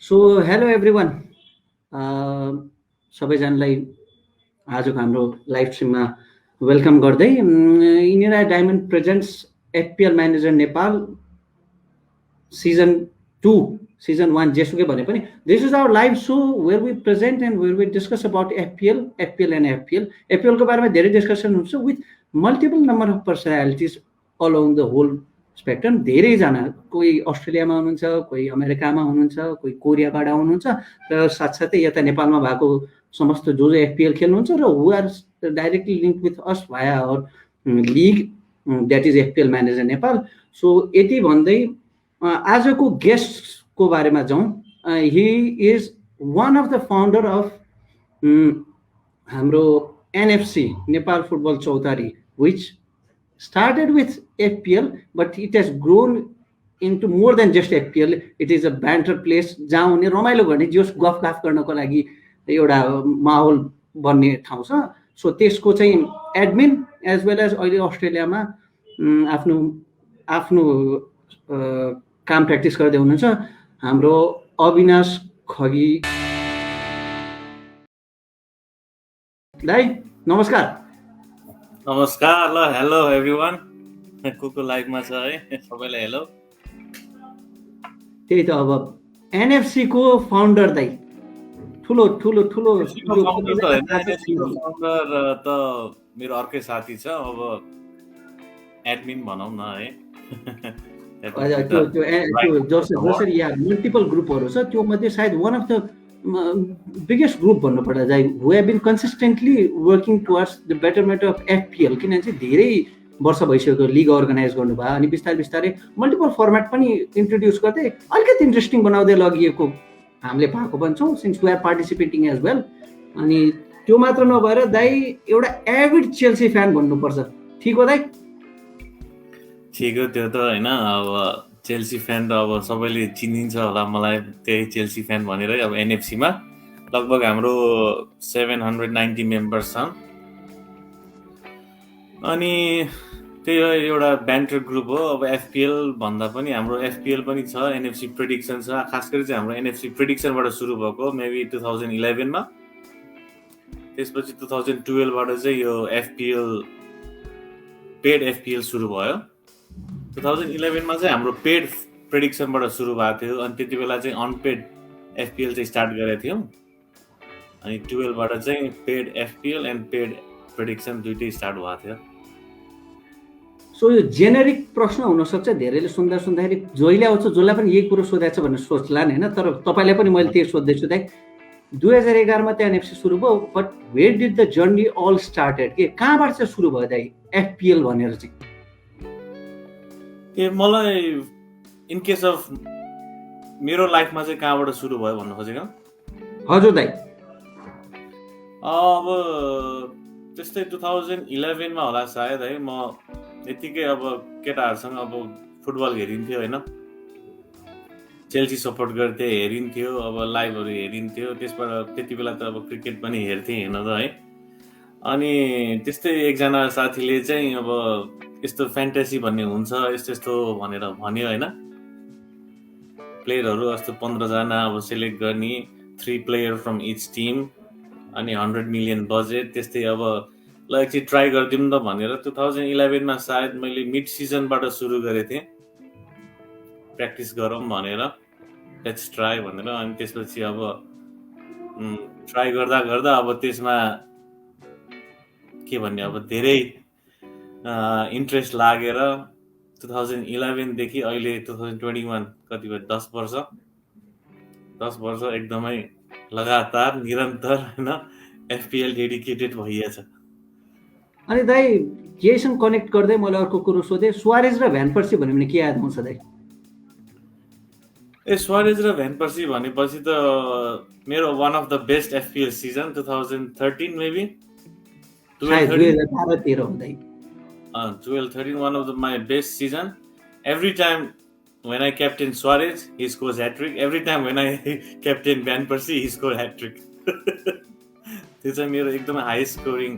So hello everyone, सबैजनालाई आजको हाम्रो लाइभ स्ट्रिममा वेलकम गर्दै India Diamond presents FPL manager Nepal season 2 season 1 जेसुकै भने पनि this is our live show where we present and where we discuss about FPL एन्ड एफपिएलको बारेमा धेरै डिस्कसन हुन्छ with multiple number of personalities along the whole spectrum. धेरैजना, कोही अस्ट्रेलियामा हुनुहुन्छ, कोही अमेरिकामा हुनुहुन्छ, कोही कोरियाबाट हुनुहुन्छ र साथसाथै यता नेपालमा भएको समस्त जो एफपिएल खेल्नुहुन्छ र who are directly link with us via our league that is FPL manager Nepal. So यति भन्दै आजको गेस्टको बारेमा जाउँ। He is one of the founder of हाम्रो NFC Nepal football Chautari which started with FPL, but it has grown into more than just FPL. It is a banter place जहाँ उनी रमाइलो गर्ने, जोस गफ गर्नको लागि एउटा माहौल बन्ने ठाउँ छ। सो त्यसको चाहिँ एडमिन एज वेल एज अहिले अस्ट्रेलियामा आफ्नो आफ्नो काम प्र्याक्टिस गर्दै हुनुहुन्छ हाम्रो अविनाश खगी दाइ, नमस्कार। नमस्कार। ल हेलो एभ्रिवान, को लाइभमा छ है, सबैलाई हेलो। त्यही त, अब एनएफसी को फाउन्डर दाइ, ठुलो ठुलो ठुलो फाउन्डर त मेरो अर्कै साथी छ, अब एडमिन भनौँ न है। त्यो जसरी यहाँ मल्टिपल ग्रुपहरू छ त्यो मध्ये सायद one of the biggest group भन्नुपर्दा चाहिँ who have been consistently working towards the betterment of FPL. किनभने चाहिँ धेरै वर्ष भइसक्यो लिग अर्गनाइज गर्नुभयो अनि बिस्तारै बिस्तारै मल्टिपल फर्मेट पनि इन्ट्रोड्युस गर्दै अलिकति इन्ट्रेस्टिङ बनाउँदै लगिएको हामीले भएको भन्छौँ since we are participating as well. अनि त्यो मात्र नभएर दाइ एउटा एभिड चेल्सी फ्यान भन्नुपर्छ, ठिक हो दाइ? ठिक हो, त्यो त होइन। अब चेल्सी फ्यान त अब सबैले चिनिन्छ होला, मलाई त्यही चेल्सी फ्यान भनेरै। अब एनएफसीमा लगभग हाम्रो 790 मेम्बर्स छन् अनि त्यही एउटा ब्यान्टर ग्रुप हो। अब एफपिएल भन्दा पनि हाम्रो एफपिएल पनि छ, एनएफसी प्रेडिक्सन छ। खास गरी चाहिँ हाम्रो एनएफसी प्रेडिक्सनबाट सुरु भएको मेबी 2011 मा, त्यसपछि 2012 बाट चाहिँ यो एफपिएल पेड एफपिएल सुरु भयो। 2011 मा चाहिँ हाम्रो पेड प्रेडिक्सनबाट सुरु भएको थियो अनि त्यति बेला चाहिँ अनपेड एफपिएल चाहिँ स्टार्ट गरेका थियौँ। अनि 12 बाट चाहिँ paid FPL and paid prediction दुइटै स्टार्ट भएको थियो। सो यो जेनेरिक प्रश्न हुनसक्छ, धेरैले सुन्दाखेरि जहिले आउँछ जसलाई पनि यही कुरो सोधेको छ भन्ने सोच्लान् होइन, तर तपाईँलाई पनि मैले त्यही सोध्दैछु दाइ। 2011 मा त एनएफसी सुरु भयो, but where did the journey all started? के कहाँबाट चाहिँ सुरु भयो दाइ एफपिएल भनेर चाहिँ? मलाई इन केस अफ मेरो लाइफमा चाहिँ कहाँबाट सुरु भयो भन्नु खोजेको? हजुर दाइ। अब त्यस्तै 2011 मा होला सायद है। म यतिकै अब केटाहरूसँग अब फुटबल हेरिन्थ्यो होइन, चेल्सी सपोर्ट गर्थे, हेरिन्थ्यो, अब लाइभहरू हेरिन्थ्यो। त्यसबाट त्यति बेला त अब क्रिकेट पनि हेर्थेँ हेर्न त है। अनि त्यस्तै एकजना साथीले चाहिँ अब यस्तो फ्यान्टेसी भन्ने हुन्छ यस्तो यस्तो भनेर भन्यो होइन। प्लेयरहरू जस्तो 15 जना अब सेलेक्ट गर्ने, 3 प्लेयर फ्रम इच टिम, अनि 100 मिलियन बजेट। त्यस्तै अब ल एकचोटि ट्राई गरिदिउँ त भनेर 2011 मा सायद मैले मिड सिजनबाट सुरु गरेको थिएँ, प्र्याक्टिस गरौँ भनेर, लेट्स ट्राई भनेर। अनि त्यसपछि अब ट्राई गर्दा गर्दा अब त्यसमा के भन्ने, अब धेरै इन्ट्रेस्ट लागेर 2011 देखि अहिले 2021 कति भयो, 10 वर्ष एकदमै लगातार निरन्तर होइन एफपिएल डेडिकेटेड भइएछ। अनि दाइ केहीसँग कनेक्ट गर्दै मैले अर्को कुरो सोधेँ, सुवारेज र भ्यान पर्सी भन्यो भने के याद आउँछ दाइ? सुवारेज र भ्यान पर्सी भनेपछि त मेरो one of the best FPL season 2013 maybe 2012-13 हुँदै 12-13 one of my best season. Every time when I captain Suarez, he scores hat-trick. Every time when I captain Van Persie, he scores hat-trick. त्यो चाहिँ मेरो एकदमै high scoring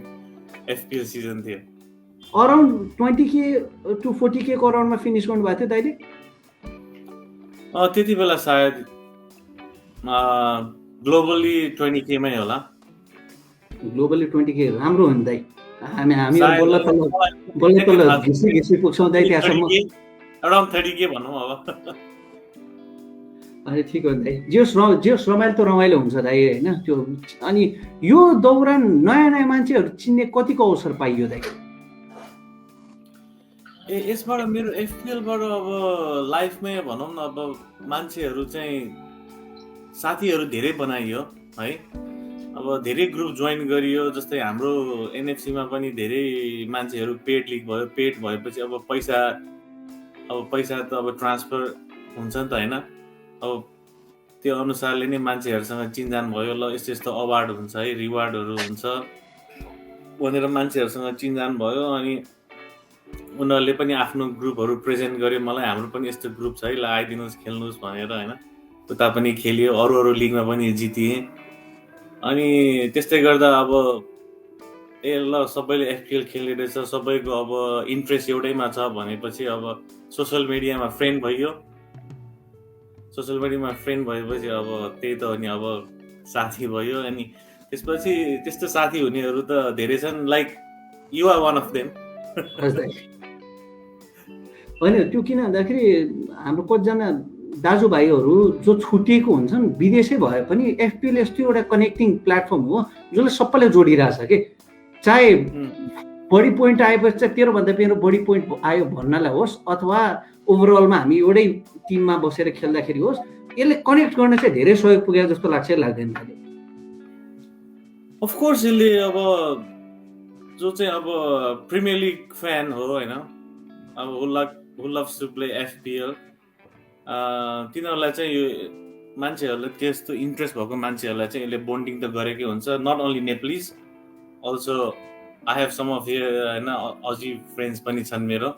FPL season थियो। Around 20K to 40K को अराउन्डमा finish गर्नुभएको थियो दाइले? त्यति बेला सायद ग्लोबली 20K मै होला। ग्लोबली 20K राम्रो हो नि दाइ। हामी सायद बल्ल exactly तल्ल थाहा छैन। घिसी पुग्छौँ दाइ त्यहाँसम्म। 30K, around 30K भनौँ अब। अनि ठिक हो नि दाइ। जेस रमाइलो त रमाइलो हुन्छ दाइ होइन त्यो। अनि यो दौरान नयाँ नयाँ मान्छेहरू चिन्ने कतिको अवसर पाइयो दाइ? यसबाट मेरो एफपिएलबाट अब लाइफमै भनौँ न, अब मान्छेहरू चाहिँ साथीहरू धेरै बनाइयो है। अब धेरै ग्रुप जोइन गरियो, जस्तै हाम्रो एनएफसीमा पनि धेरै मान्छेहरू पेड लिग भयो। पेड भएपछि अब पैसा त अब ट्रान्सफर हुन्छ नि त होइन। अब त्यो अनुसारले नै मान्छेहरूसँग चिनजान भयो। ल यस्तो यस्तो अवार्ड हुन्छ है, रिवार्डहरू हुन्छ भनेर मान्छेहरूसँग चिनजान भयो। अनि उनीहरूले पनि आफ्नो ग्रुपहरू प्रेजेन्ट गर्यो मलाई, हाम्रो पनि यस्तो ग्रुप छ है, ल आइदिनुहोस् खेल्नुहोस् भनेर होइन। उता पनि खेलियो, अरू लिगमा पनि जितिएँ। अनि त्यस्तै गर्दा अब ल सबैले एफपिएल खेल्ने रहेछ, सबैको अब इन्ट्रेस्ट एउटैमा छ भनेपछि अब सोसियल मिडियामा फ्रेन्ड भइयो। सोसियल मिडियामा फ्रेन्ड भएपछि अब त्यही त हो नि, अब साथी भयो। अनि त्यसपछि त्यस्तो साथी हुनेहरू त धेरै छन्, like you are one of them. होइन त्यो किन भन्दाखेरि हाम्रो कतिजना दाजुभाइहरू जो छुटिएको हुन्छन् विदेशै भए पनि एफपिएल यस्तो एउटा कनेक्टिङ प्लेटफर्म हो जसले सबैलाई जोडिरहेछ कि। चाहे बढी पोइन्ट आएपछि चाहिँ तेरोभन्दा मेरो बढी पोइन्ट आयो भन्नलाई होस्, अथवा ओभरअलमा हामी एउटै टिममा बसेर खेल्दाखेरि होस्, यसले कनेक्ट गर्न चाहिँ धेरै सहयोग पुगेको जस्तो लाग्छ लाग्दैन? अफकोर्स यसले अब जो चाहिँ अब प्रिमियर लिग फ्यान हो होइन, अब who loves to play FPL, तिनीहरूलाई चाहिँ यो मान्छेहरूलाई त्यस्तो इन्ट्रेस्ट भएको मान्छेहरूलाई चाहिँ यसले बोन्डिङ त गरेकै हुन्छ। Not only Nepalese, also I have some of here होइन अजी फ्रेन्ड्स पनि छन् मेरो।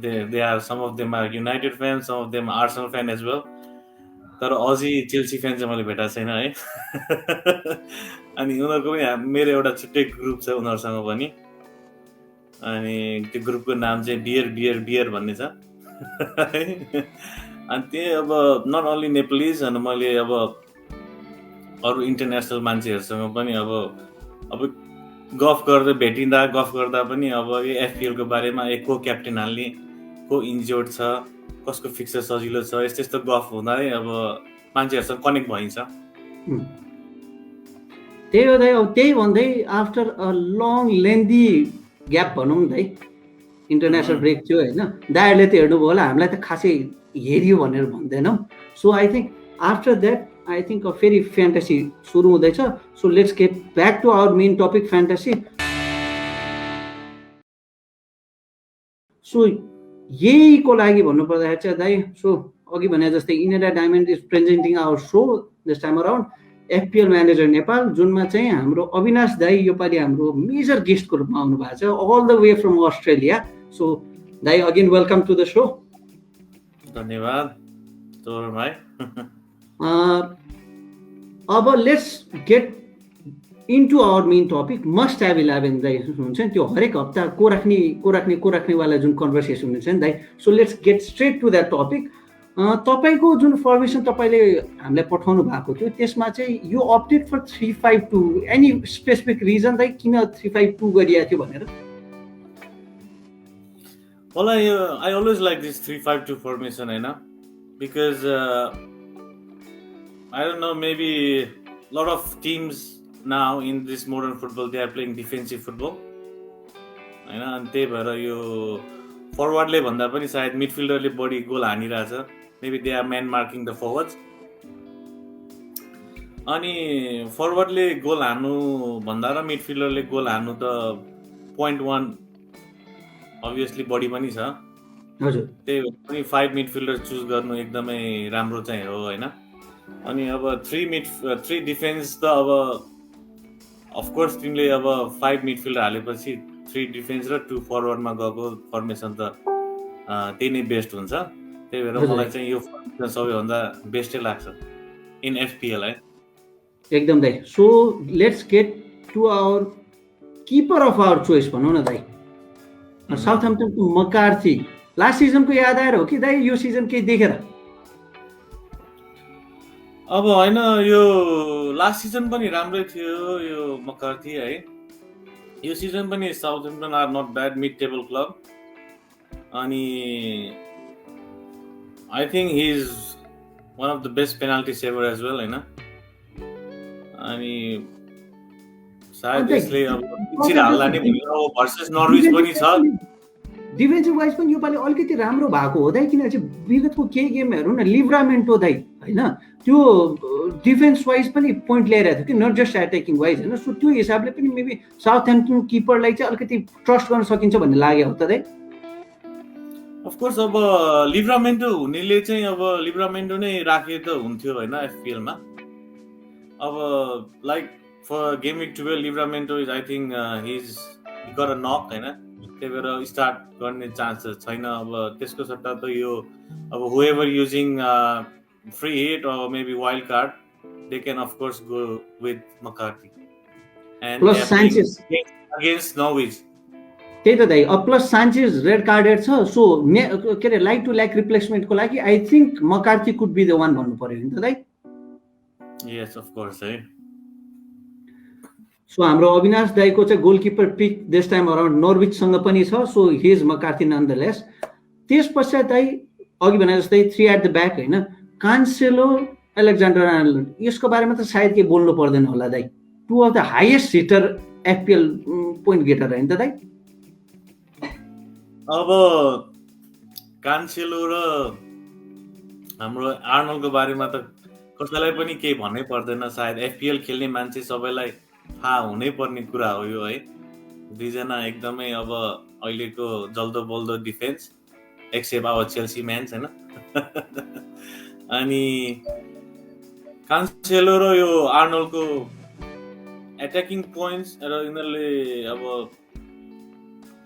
They are some of them are United fan, some of them Arsenal fan as well. तर अजी चेल्सी फ्यान चाहिँ मैले भेटाएको छैन है। अनि उनीहरूको पनि मेरो एउटा छुट्टै ग्रुप छ उनीहरूसँग पनि। अनि त्यो ग्रुपको नाम चाहिँ बियर भन्ने छ। अनि त्यही अब नट ओन्ली नेप्लिज, अनि मैले अब अरू इन्टरनेसनल मान्छेहरूसँग पनि अब गफ गर्दा भेटिँदा गफ गर्दा पनि अब यो एफपिएलको बारेमा को क्याप्टेन हाल्ने, को इन्जोर्ड छ, कसको फिक्सर सजिलो छ, यस्तो यस्तो गफ हुँदा नै अब मान्छेहरूसँग कनेक्ट भइन्छ। त्यही हो दाइ। अब त्यही भन्दै आफ्टर अ लङ लेन्दी ग्याप भनौँ न दाइ, इन्टरनेसनल ब्रेक थियो होइन, दाइहरूले त हेर्नुभयो होला, हामीलाई त खासै हेरियो भनेर भन्दैनौँ। So I think after that I think a फेरि फ्यान्टेसी सुरु हुँदैछ। So let's get back to our main topic fantasy. So यहीको लागि भन्नुपर्दाखेरि चाहिँ दाइ, सो अघि भने जस्तै India Diamond is presenting our show this time around FPL manager Nepal, जुनमा चाहिँ हाम्रो अविनाश दाई योपालि हाम्रो मेजर गेस्टको रूपमा आउनु भएको छ, all the way from Australia. So दाई again welcome to the show. धन्यवाद तोरण भाइ। अब let's get into our main topic, must have 11 दाइ हुन्छ नि, त्यो हरेक हप्ता को राख्नेवाला जुन कन्भर्सेसन हुन्छ नि दाइ। So let's get straight to that topic. तपाईँको जुन फर्मेसन तपाईँले हामीलाई पठाउनु भएको थियो त्यसमा चाहिँ यो update for 352, any specific reason दाइ किन 352 गरिएको थियो भनेर? Well, I always like this 352 formation, होइन, because I don't know, maybe a lot of teams now in this modern football they are playing defensive football, होइन। अनि त्यही भएर यो फरवर्डले भन्दा पनि सायद मिडफिल्डरले बढी गोल हानिरहेछ। Maybe they are man marking the forwards. अनि फरवर्डले गोल हान्नु भन्दा र मिडफिल्डरले गोल हान्नु त 0.1 अभियसली बढी पनि छ। हजुर, त्यही भएर पनि 5 मिडफिल्डर चुज गर्नु एकदमै राम्रो चाहिँ हो होइन। अनि अब 3 डिफेन्स त अब अफकोर्स तिमीले अब 5 मिडफिल्डर हालेपछि 3 डिफेन्स र 2 फरवर्डमा गएको फर्मेसन त त्यही नै बेस्ट हुन्छ। त्यही भएर मलाई चाहिँ यो फर्मेसन सबैभन्दा बेस्टै लाग्छ इन एफपिएल है। एकदम दाइ। So let's get to our keeper of our choice भनौँ न दाइ, साउथहम्पटनको मकार्थी। लास्ट सिजनको याद आएर हो कि दाइ यो सिजन केही देखेर? अब होइन यो लास्ट सिजन पनि राम्रै थियो यो मकार्थी है। यो सिजन पनि Southampton are not bad, mid table club. अनि I think he is one of the best penalty saver as well होइन। अनि सायद अन्त यसले अब इच्छित हाल्ला नि भनेर अब भर्सेस नर्विच पनि छ। डिफेन्सिभ वाइज पनि योपालि अलिकति राम्रो भएको हो दाइ, किनभने चाहिँ विगतको केही गेम हेरौँ न, लिभरामेन्टो दाइ होइन, त्यो डिफेन्स वाइज पनि पोइन्ट ल्याइरहेको थियो कि, नट जस्ट एट्याकिङ वाइज होइन। सो त्यो हिसाबले पनि मेबी साउथहम्पटन किपरलाई चाहिँ अलिकति ट्रस्ट गर्न सकिन्छ भन्ने लाग्यो हो त दाइ। अफकोर्स अब लिभरामेन्टो हुनेले चाहिँ अब लिभरामेन्टो नै राखे त हुन्थ्यो होइन एफपिएलमा। अब like for game week 12 Livramento is I think he's got a नक होइन, त्यही भएर स्टार्ट गर्ने चान्स छैन। अब त्यसको सट्टा त यो अब whoever using free hit or maybe wild card, they can of course go with McCarthy. And Plus they are playing Sanchez against Norwich. त्यही त दाइ, अब प्लस सान्चेज रेड कार्डेड छ। सो के अरे लाइक टु लाइक रिप्लेसमेन्टको लागि I think McCarthy could be the one भन्नु पर्यो नि त दाइ। Yes, of course है। सो हाम्रो अविनाश दाईको चाहिँ goalkeeper pick this time around नर्विचसँग पनि छ। So he is McCarthy nonetheless. त्यस पश्चात दाइ अघि भने जस्तै 3 एट द ब्याक होइन, कान्सेलो, एलेक्जेन्डर आर्नोल्ड, यसको बारेमा त सायद केही बोल्नु पर्दैन होला दाइ। 2 of the highest hitter FPL point getter होइन त दाइ। अब कान्सेलो र हाम्रो आर्नोल्डको बारेमा त कसैलाई पनि केही भन्नै पर्दैन। सायद एफपिएल खेल्ने मान्छे सबैलाई थाहा हुनै पर्ने कुरा हो यो है। दुईजना एकदमै अब अहिलेको जल्दो बल्दो defence, except our Chelsea man's होइन। अनि कान्सेलो र यो आर्नोल्डको एट्याकिङ पोइन्ट्स र यिनीहरूले अब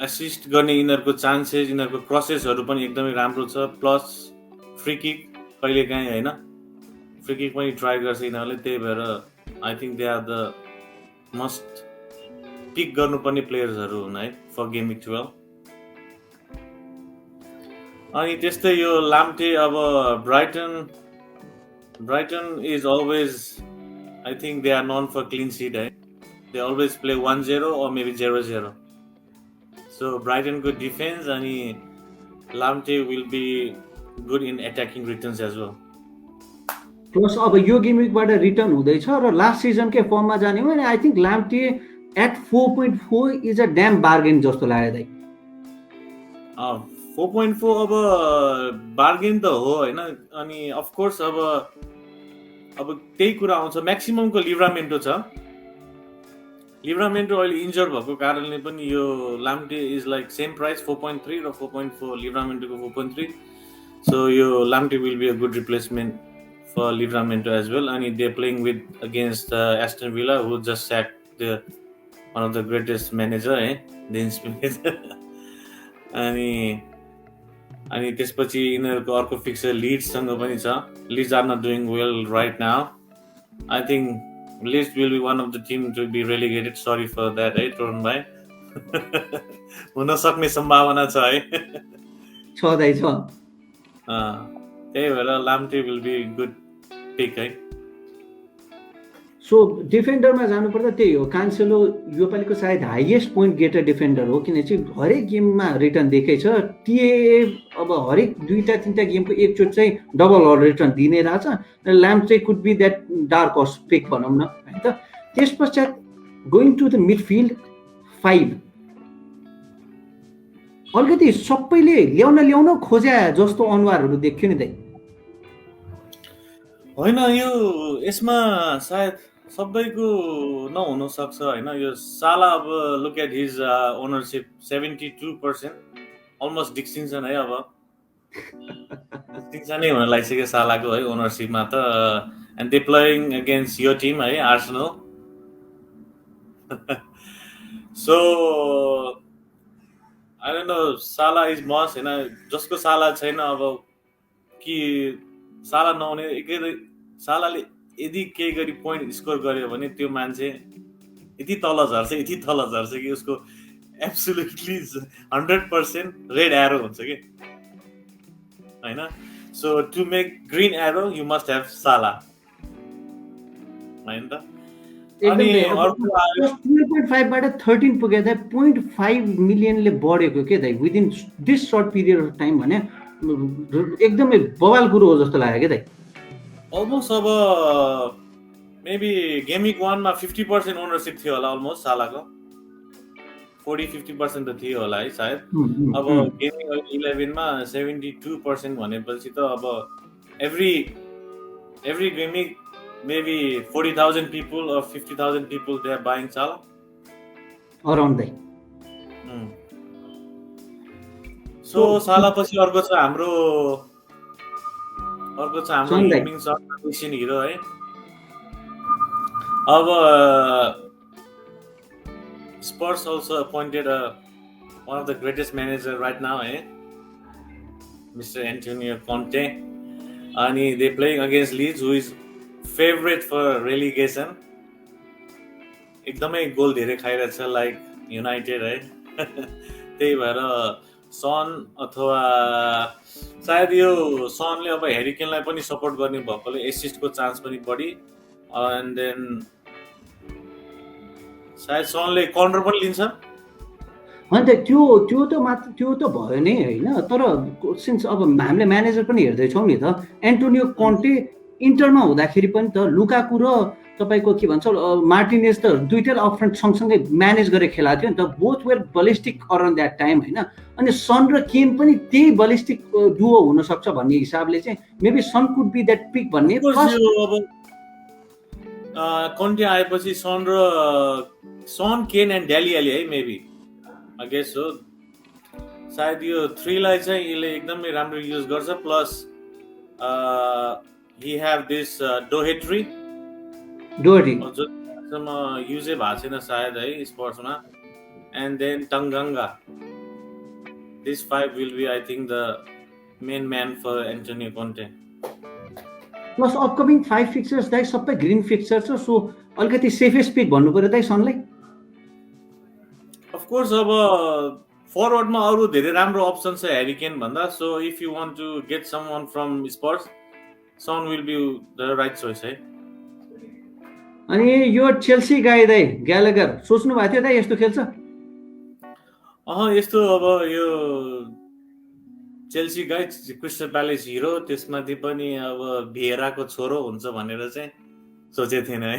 एसिस्ट गर्ने यिनीहरूको चान्सेस, यिनीहरूको क्रसेसहरू पनि एकदमै राम्रो छ। प्लस फ्री किक कहिले काहीँ होइन, फ्री किक पनि ट्राई गर्छ यिनीहरूले। त्यही भएर I think they are the must pick गर्नुपर्ने प्लेयर्सहरू हुन् है फर गेम विक 12। अनि त्यस्तै यो लाम्टे अब Brighton is always I think they are known for clean sheet है। They always play 1-0 or maybe 0-0। So ब्राइटनको डिफेन्स अनि Lamptey will be good in attacking returns as well. Plus अब यो game विकबाट return हुँदैछ र last सिजनकै फर्ममा जाने हो भने I think Lamptey at 4.4 is a damn bargain जस्तो लाग्यो दाइ। 4.4 अब बार्गेन त हो होइन। अनि अफकोर्स अब त्यही कुरा आउँछ। म्याक्सिममको लिभरामेन्टो छ। लिभरामेन्टो अहिले इन्जर भएको कारणले पनि यो Lamptey is like same price 4.3 र 4.4 लिभरामेन्टोको 4.3। सो यो Lamptey will be a good replacement for Livramento as well. And they're playing with against Aston Villa, who just sacked one of the greatest manager, Dean Smith. अनि त्यसपछि यिनीहरूको अर्को fixer लिड्ससँग पनि छ। Leeds are not doing well right now. I think Leeds will be one of the team to be relegated. Sorry for that है तरुण भाइ। हुन सक्ने सम्भावना छ है। छ दाइ छ। त्यही भएर लाम्टे विल बी गुड पिक है। सो डिफेन्डरमा जानुपर्दा त्यही हो, कान्सेलो योपालिको सायद हाइएस्ट पोइन्ट गेटर डिफेन्डर हो, किन चाहिँ हरेक गेममा रिटर्न देखेछ। टिए अब हरेक 2-3 गेमको एकचोटि चाहिँ डबल रिटर्न दिने रहेछ। ल्याम्प चाहिँ could be that dark horse pick भनौँ न है त। त्यस पश्चात गोइङ टु द मिडफिल्ड 5 अलिकति सबैले ल्याउन खोजे जस्तो अनुहारहरू देख्यो नि दाइ। होइन यो यसमा सायद सबैको नहुन सक्छ होइन। यो साला अब look at his ownership 72%, almost distinction है। अब डिस्टिङसनै हुन लागिसक्यो सालाको है ओनरसिपमा त। एन्ड दे प्लेइङ अगेन्स्ट यो टिम है, Arsenal. So I don't know, Salah is must होइन। जसको साला छैन अब कि साला नहुने, सालाले यदि केही गरी पोइन्ट स्कोर गर्यो भने त्यो मान्छे यति तल झर्छ कि उसको एब्सोल्युटली 100% रेड एरो हुन्छ कि होइन। So to make green arrow you must have Salah. होइन त एकदम अनि दाइ अब अर्को आयो 12.5 बाट 13 पुगे दाइ 0.5 मिलियनले बढेको के दाइ within this short period of time भने एकदमै बवाल कुरो हो जस्तो लाग्यो क्या दाइ अलमोस्ट अब मेबी गेमिङ 1 मा 50% ओनरसिप थियो होला अलमोस्ट सालाको 40-50% त थियो होला है सायद अब गेमिङ 11 मा 72% भनेपछि त अब every gaming maybe 40,000 people or 50,000 people they are buying Sala around दाइ so Sala पछि अर्को छ हाम्रो गेमिङ सन हिरो है अब Spurs also appointed one of the greatest manager right now Mr. Antonio Conte and they playing against Leeds who is favorite for relegation एकदमै goal धेरै खाइरहेछ like United है त्यही भएर सन अथवा सायद यो सनले अब हेरी केनलाई पनि सपोर्ट गर्ने भएकोले एसिस्टको चान्स पनि बढी एन्ड देन सायद सनले कर्नर पनि लिन्छ अन्त त्यो त भयो नै होइन तर सिन्स अब हामीले म्यानेजर पनि हेर्दैछौँ नि त एन्टोनियो कन्टे इन्टरमा हुँदाखेरि पनि त लुकाकु र तपाईँको के भन्छ मार्टिनेज त दुइटै अपफ्रन्ट सँगसँगै म्यानेज गरेर खेलाएको थियो नि त both were ballistic around that time होइन अनि सन र केन पनि त्यही बलिस्टिक डुओ हुनसक्छ भन्ने हिसाबले चाहिँ maybe Son could be that pick भन्ने अब कन्टे आएपछि सन केन एन्ड डेली एली है मेबी आई गेस हो सायद यो 3 लाई चाहिँ यसले एकदमै राम्रो युज गर्छ plus he have this Doherty जसमा युजै भएको छैन सायद है स्पोर्ट्समा and then Tanganga this 5 will be I think the main man for Antonio Conte plus upcoming 5 fixtures दाइ सबै ग्रीन फिक्चर छ सो अलिकति सेफेस्ट पिक भन्नु पर्यो दाइ सनलाई अफ कोर्स अब फरवर्डमा अरू धेरै राम्रो अप्सन छ ह्यारी केन भन्दा so if you want to get someone from Spurs Son will be the right choice है अनि यो चेल्सी गाई दाइ ग्यालेगर सोच्नु भएको थियो दाइ यस्तो खेल्छ यस्तो अब यो चेल्सी गाई क्रिस्टल प्यालेस हिरो त्यसमाथि पनि अब भिएराको छोरो हुन्छ भनेर चाहिँ सोचेको थिएन है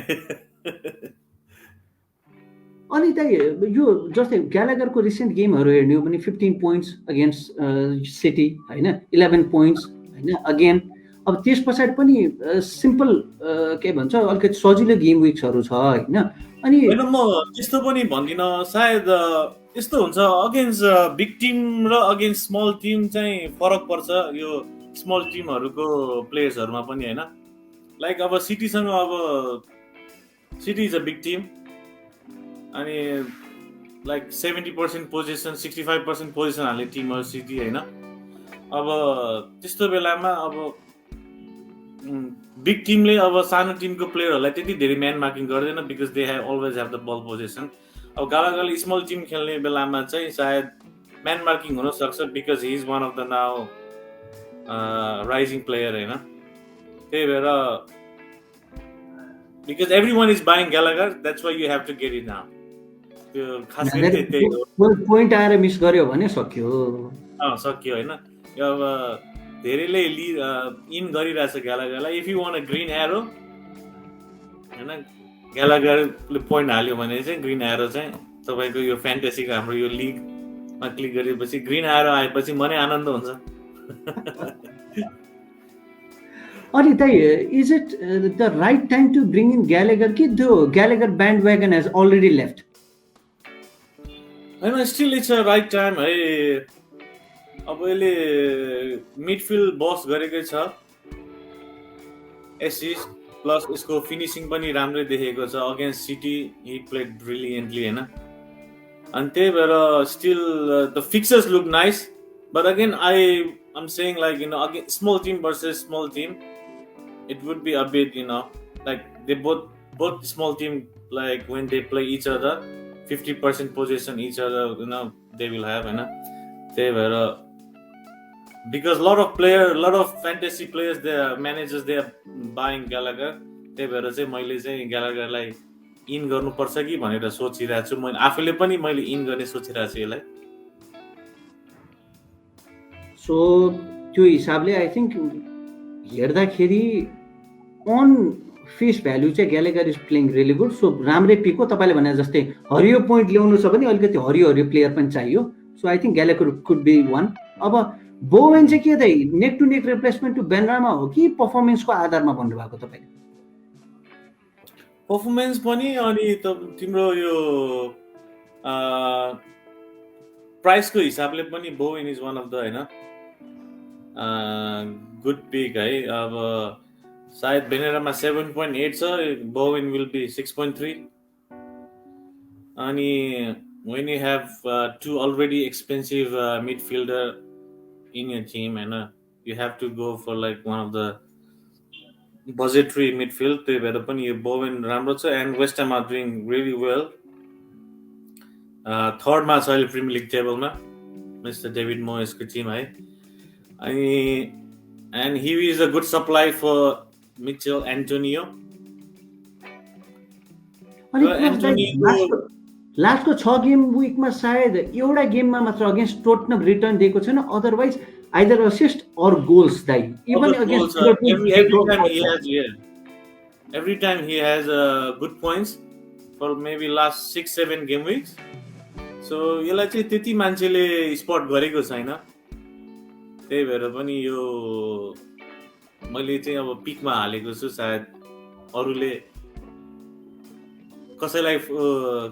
अनि दाइ यो जस्तै ग्यालेगरको रिसेन्ट गेमहरू हेर्ने हो भने 15 पोइन्ट्स अगेन्स्ट सिटी होइन 11 पोइन्ट्स होइन अगेन अब त्यस पछाडि पनि सिम्पल के भन्छ अलिकति सजिलो गेम विक्सहरू छ होइन अनि म त्यस्तो पनि भन्दिनँ सायद यस्तो हुन्छ अगेन्स्ट बिग टिम र अगेन्स्ट स्मल टिम चाहिँ फरक पर्छ यो स्मल टिमहरूको प्लेयर्सहरूमा पनि होइन लाइक अब सिटीसँग अब City is a big team अनि लाइक 70% पोजिसन 65% पोजिसन हाल्ने टिमहरू सिटी होइन अब त्यस्तो बेलामा अब बिग टिमले अब सानो टिमको प्लेयरहरूलाई त्यति धेरै म्यान मार्किङ गर्दैन because they have always have the ball possession अब गालागाली स्मल टिम खेल्ने बेलामा चाहिँ सायद म्यान मार्किङ हुनसक्छ because he is one of the now rising player होइन त्यही भएर because everyone is buying Gallagher that's why you have to get it now त्यो खास गरी त्यही हो पोइन्ट आएर मिस गर्यो भने सक्यो होइन अब धेरैले इन गरिरहेछ ग्यालागरलाई if you won a green arrow होइन ग्यालागरले पोइन्ट हाल्यो भने चाहिँ ग्रिन एरो चाहिँ तपाईँको यो फ्यान्टेसीको हाम्रो यो लिगमा क्लिक गरेपछि ग्रिन एरो आएपछि मनै आनन्द हुन्छ अनि दाइ is it the right time to bring in Gallagher कि त्यो Gallagher bandwagon has already left होइन still it's a right time है अब यसले मिडफिल्ड बस गरेकै छ एसिस्ट प्लस उसको फिनिसिङ पनि राम्रै देखेको छ against City he played brilliantly होइन अनि त्यही भएर still the fixtures look nice but again I am saying like you know again small team versus small team it would be a bit you know like they both small team like when they play each other 50% position each other you know they will have होइन त्यही भएर because lot of fantasy players, their managers, they are buying Gallagher त्यही भएर चाहिँ मैले चाहिँ ग्यालागरलाई in गर्नुपर्छ कि भनेर सोचिरहेको छु। मैले आफूले पनि मैले इन गर्ने सोचिरहेको छु यसलाई। सो त्यो हिसाबले आई थिङ्क हेर्दाखेरि अन फेस भ्याल्यु चाहिँ Gallagher is playing really good. So राम्रै पिक हो। तपाईँले भने जस्तै हरियो पोइन्ट ल्याउनु छ भने अलिकति हरियो हरियो प्लेयर पनि चाहियो। So I think Gallagher could be one. अब बोवेन चाहिँ के दाइ neck to neck replacement to बेनरामा हो कि पर्फर्मेन्सको आधारमा भन्नुभएको तपाईँले? पर्फर्मेन्स पनि अनि तिम्रो यो प्राइसको हिसाबले पनि Bowen is one of the होइन गुड पिक है। अब सायद बेनेरामा 7.8 छ, बोवेन विल बी 6.3। अनि when you have two already expensive midfielder in your team, and you have to go for like one of the budgetary midfield, त्यही भएर पनि यो बोवेन राम्रो छ। And West Ham are doing really well. थर्डमा छ अहिले प्रिमियर लिग टेबलमा मिस्टर डेभिड मोयसको टिम है। अनि and he is a good supply for Michail Antonio. लास्टको 6 गेम विकमा सायद एउटा गेममा मात्र अगेन्स्ट टोटनहम रिटर्न दिएको छैन, अदरवाइज आइदर असिस्ट और गोल्स दाइ। Even against every time he has good points for maybe last 6-7 game weeks. So यसलाई चाहिँ त्यति मान्छेले स्पट गरेको छैन। त्यही भएर पनि यो मैले चाहिँ अब पिकमा हालेको छु। सायद अरूले कसैलाई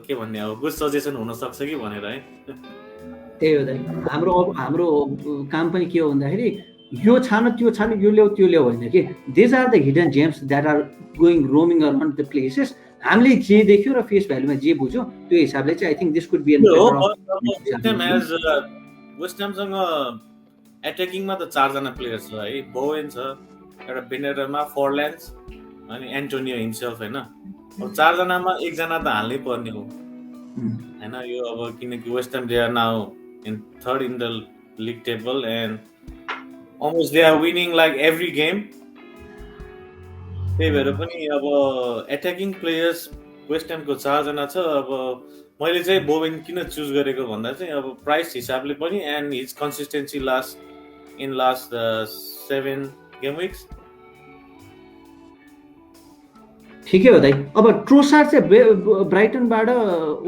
के भन्ने अब गुड सजेसन हुन सक्छ कि भनेर है। त्यही हो दाइ। हाम्रो काम पनि के हो भन्दाखेरि यो छानो त्यो छानो, यो ल्याऊ त्यो ल्याऊ होइन कि। These are the hidden gems that are going roaming around the places. हामीले जे देख्यो र फेस भ्यालुमा जे बुझ्यो त्यो हिसाबले चाहिँ I think this could be in West हामसँग एट्याकिङमा त 4 जना प्लेयर छ है। बोवेन छ, एउटा बेनेरामा, फर्ल्यान्ड्स अनि एन्टोनियो हिमसेल्फ होइन। अब 4 जनामा 1 जना त हाल्नै पर्ने हो होइन यो। अब किनकि West Ham they are now in third in the league table and almost they are winning like every game. त्यही भएर पनि अब एट्याकिङ प्लेयर्स वेस्ट हामको 4 जना छ। अब मैले चाहिँ बोवेन किन चुज गरेको भन्दा चाहिँ अब प्राइस हिसाबले पनि and his consistency in last 7 game weeks. ठिकै हो दाइ। अब ट्रोसार्ड चाहिँ ब्राइटनबाट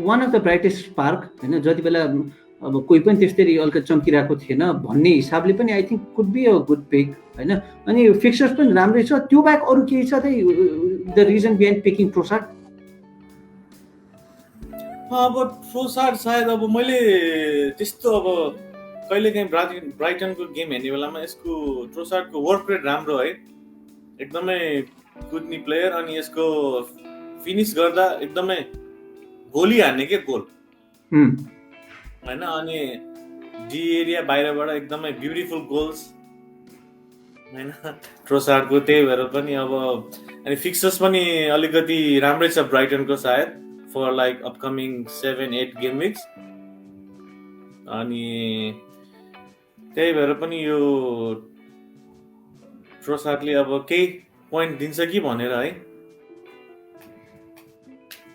one of the brightest spark होइन। जति बेला अब कोही पनि त्यस्तै अलिकति चम्किरहेको थिएन भन्ने हिसाबले पनि I think could be a good pick होइन। अनि फिक्चर्स पनि राम्रै छ। त्यो बाहेक अरू केही छ दाइ the reason behind picking Trossard? अब ट्रोसार्ड सायद अब मैले त्यस्तो अब कहिलेकाहीँ ब्राइटनको गेम हेर्ने बेलामा यसको ट्रोसार्डको वर्क रेट राम्रो है, एकदमै कुद्ने प्लेयर। अनि यसको फिनिस गर्दा एकदमै गोली हान्ने के गोल होइन। अनि डी एरिया बाहिरबाट एकदमै ब्युटिफुल गोल्स होइन ट्रोसार्डको। त्यही भएर पनि अब अनि फिक्चर्स पनि अलिकति राम्रै छ ब्राइटनको सायद for like upcoming 7-8 game weeks. अनि त्यही भएर पनि यो ट्रोसार्डले अब केही पोइन्ट दिन्छ कि भनेर है।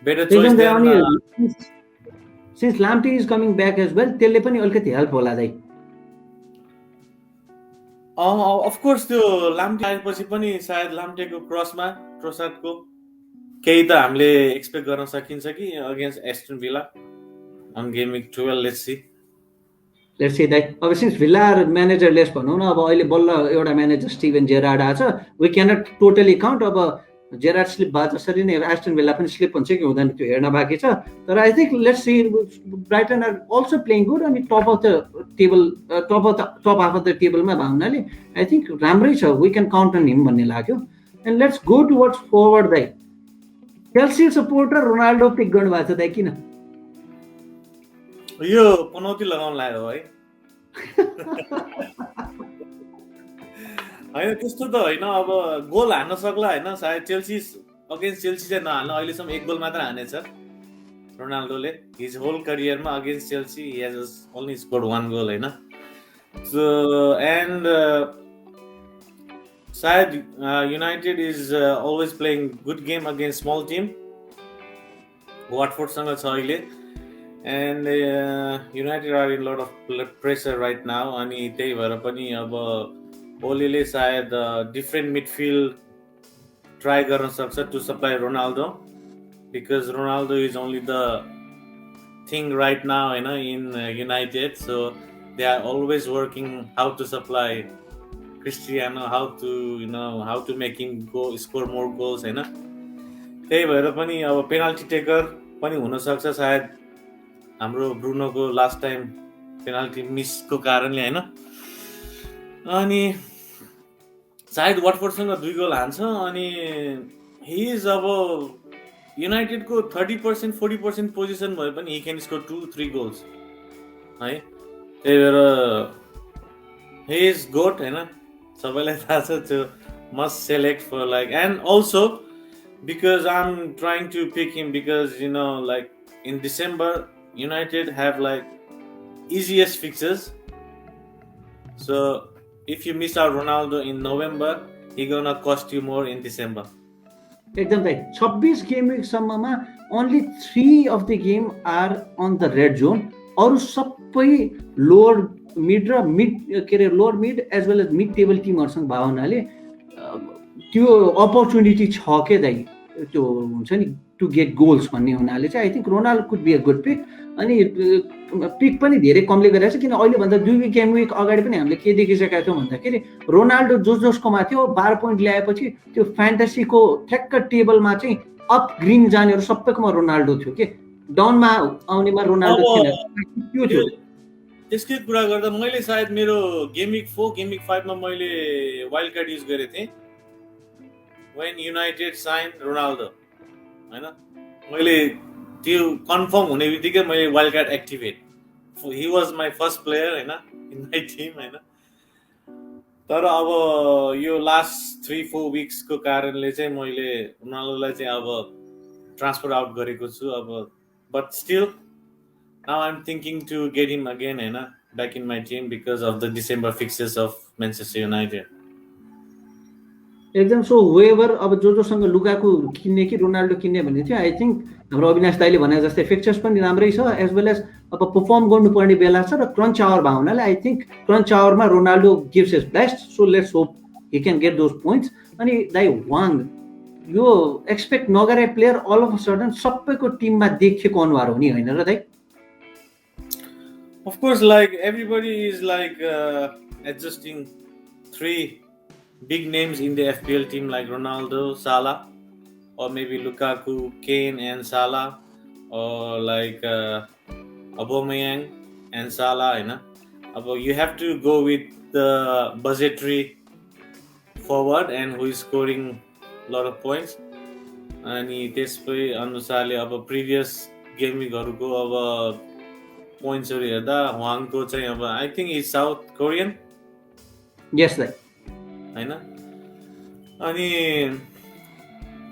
Better choice since Lamptey is coming back as well, त्यसले पनि अलिकति हेल्प होला दाइ। अफकोर्स त्यो लाम्टे आएपछि पनि सायद लाम्टेको क्रसमा ट्रोसार्डको केही त हामीले एक्सपेक्ट गर्न सकिन्छ कि against Aston Villa on game week 12। Let's see दाइ। अब सिन्स विला म्यानेजरलेस भनौँ न, अब अहिले बल्ल एउटा म्यानेजर स्टिभन जेरार्ड आछ। We cannot totally count. अब जेरार्ड स्लिप भए जसरी नै एस्टन विला पनि स्लिप हुन्छ कि हुँदैन त्यो हेर्न बाँकी छ। तर I think let's see Brighton are also playing good. अनि टप हाफ अफ द टेबलमा भए हुनाले आई थिङ्क राम्रै छ। We can count on him भन्ने लाग्यो। And let's go towards forward दाइ। चेल्सी सपोर्टर रोनाल्डो पिक गर्नु भएको छ दाइ, किन? यो पनौती लगाउन लाग्यो है होइन त्यस्तो त होइन। अब गोल हान्न सक्ला होइन। सायद चेल्सी अगेन्स्ट चेल्सी चाहिँ नहाल्न, अहिलेसम्म 1 गोल मात्र हानेछ रोनाल्डोले हिज होल करियरमा against Chelsea. He has only scored 1 goal होइन। सो एन्ड सायद United is always playing good game against small team वाटफोर्डसँग छ अहिले and United are in lot of pressure right now अनि त्यही भएर पनि अब ओलीले सायद डिफ्रेन्ट मिडफिल्ड ट्राई गर्न सक्छ to supply Ronaldo because Ronaldo is only the thing right now होइन in United so they are always working how to supply Cristiano how to make him go score more goals होइन त्यही भएर पनि अब penalty taker पनि हुनसक्छ सायद हाम्रो ब्रुनोको लास्ट टाइम पेनाल्टी मिसको कारणले होइन अनि सायद वाटफोर्डसँग 2 गोल हान्छ अनि हि इज अब युनाइटेडको 30% 40% पोजिसन भए पनि हि क्यान स्कोर 2-3 गोल्स है त्यही भएर हि इज गोट होइन सबैलाई थाहा छ त्यो must select for like and also because I'm trying to pick him because like in December United have like easiest fixtures, so if you miss out Ronaldo in November he gonna cost you more in December. एकदम right 26 game सम्ममा only 3 of the game are on the red zone अरु सबै lower mid र lower mid as well as mid table टिमहरुसँग भएको हुनाले त्यो opportunity छ के दाइ त्यो हुन्छ नि टु गेट गोल्स भन्ने हुनाले चाहिँ I think Ronaldo could be a good pick अनि पिक पनि धेरै कमले गरेछ किन अहिले भन्दा 2 गेम विक अगाडि पनि हामीले के देखिसकेका थियौं भन्दाखेरि रोनाल्डो जसकोमा थियो 12 पोइन्ट ल्याएपछि त्यो फ्यान्टेसीको ठ्याक्क टेबलमा चाहिँ अप ग्रीन जानेहरु सबैकोमा रोनाल्डो थियो के डाउनमा आउनेमा रोनाल्डो थिएन त्यो थियो त्यसकै कुरा गर्दा मैले सायद मेरो गेम विक 4 गेम विक 5 मा मैले वाइल्ड कार्ड युज गरे थिए when United signed Ronaldo हैन मैले त्यो कन्फर्म हुने बित्तिकै मैले wild card activate he was my first player हैन in my team हैन तर अब यो लास्ट 3-4 वीक्स को कारणले चाहिँ मैले रोनाल्डोलाई चाहिँ अब ट्रान्सफर आउट गरेको छु अब but still now I'm thinking to get him again हैन back in my team because of the December fixtures of Manchester United. एकदम सो वेभर अब जोसँग लुकाकु किन्ने कि रोनाल्डो किन्ने भन्ने थियो आई थिंक हाम्रो अविनाश दाइले भने जस्तै फिक्चर्स पनि राम्रै छ एज वेल एज अब परफर्म गर्नुपर्ने बेला छ र क्रन्च आवर भावनाले आई थिंक क्रन्च आवरमा Ronaldo gives his best so let's hope he can get those points अनि दाइ वाङ यो एक्सपेक्ट नगरे player all of a sudden सबैको टिममा देखिएको अनुहार हो नि हैन र दाइ Of course, like everybody is like adjusting 3 big names in the FPL team like Ronaldo, Salah, or maybe Lukaku, Kane and Salah, or like Aubameyang and Salah, you know. You have to go with the budgetary forward and who is scoring a lot of points. अनि त्यसपछि अनुसारले अब previous गेमिङहरुको अब पोइन्ट्सहरु हेर्दा वाङको चाहिँ अब I think is South Korean यस दाइ हैन अनि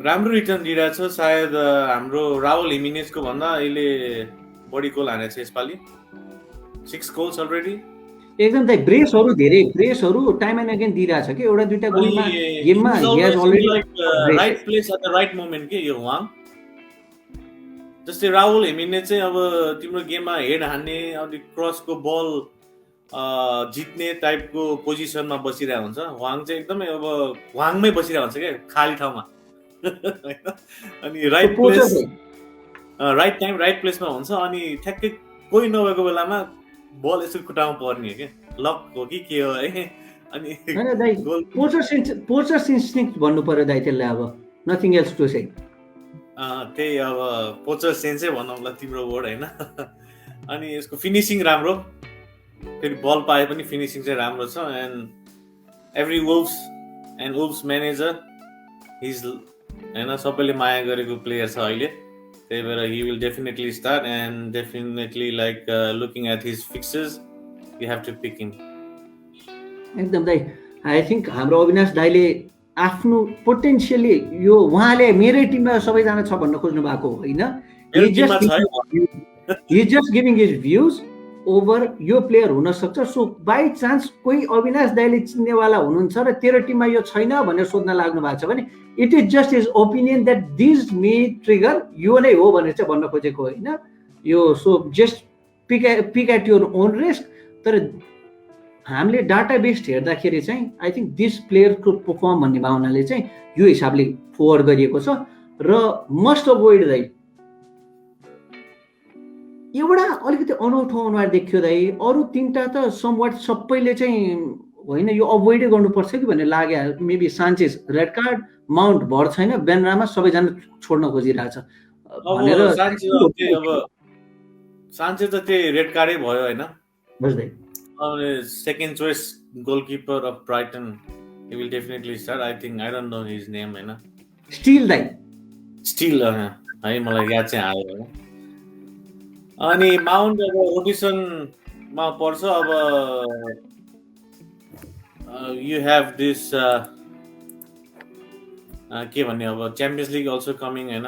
राम्रो रिटर्न दिइरहेछ सायद हाम्रो राहुल हिमिनेजको भन्दा अहिले बढी गोल हानेछ यसपालि 6 गोल्स अलरेडी एकदम दाइ ब्रेसहरु टाइम एन्ड अगेन दिइरहेछ के एउटा दुईटा गोलमा गेममा he has already right place at the right moment के यो वाङ जस्तै राहुल हिमिनेज चाहिँ अब तिम्रो गेममा हेड हान्ने अब क्रसको बल जित्ने टाइपको पोजिसनमा बसिरहेको हुन्छ वाङ चाहिँ एकदमै अब वाङमै बसिरहेको हुन्छ क्या खाली ठाउँमा अनि राइट टाइम राइट प्लेसमा हुन्छ अनि ठ्याक्कै कोही नभएको बेलामा बल यसो खुट्टामा पर्ने हो क्या लक हो कि के हो है अनि पोचर्स इन्स्टिंक्ट भन्नु पर्यो दाइ त्यसलाई अब नथिङ एल्स टु से त्यही अब पोचर सेन्सै भनौँला तिम्रो वर्ड हैन अनि यसको फिनिशिङ राम्रो फेरि बल पाए पनि फिनिशिङ चाहिँ राम्रो छ and every Wolves and Wolves manager his हैन सबैले माया गरेको प्लेयर छ अहिले त्यही भएर he will definitely start and definitely like looking at his fixtures you have to pick him एकदम दाइ आई थिंक हाम्रो अविनाश दाइले आफ्नो पोटेन्शियली यो उहाँले मेरै टिममा सबैजना छ भन्न खोज्नु भएको होइन ही जस्ट गिभिङ हिज भ्यूज ओभर यो प्लेयर हुनसक्छ. सो बाई चान्स कोही अविनाश दाइले चिन्नेवाला हुनुहुन्छ र तेरो टिममा यो छैन भनेर सोध्न लाग्नु भएको छ भने it is just his opinion that this may trigger यो नै हो भनेर चाहिँ भन्न खोजेको होइन यो. So just pick at your own risk. तर हामीले डाटा बेस्ड हेर्दाखेरि चाहिँ आई थिङ्क दिस प्लेयरको पर्फर्म भन्ने भावनाले चाहिँ यो हिसाबले फोरवर्ड गरिएको छ. र मस्ट अभोइड दाइ एउटा अलिकति अनौठो अनुहार देखियो दाइ. अरू तिनवटा त समवाट सबैले चाहिँ होइन यो अभोइडै गर्नुपर्छ कि भन्ने लाग्यो. Maybe Sanchez red card, Mount भर छैन, बेनरामा सबैजना छोड्न खोजिरहेछ भनेर. सान्चेज त त्यही रेड कार्डै भयो होइन. बुझ्दै second choice goalkeeper of Brighton he will definitely start. I think I don't know his name हैन. स्टिल दाइ स्टिल है मलाई याद चाहिँ आयो हैन. अनि माउन्ट अब रोटेसनमा पर्छ. अब यु हेभ दिस के भन्ने अब च्याम्पियन्स लिग अल्सो कमिङ हैन.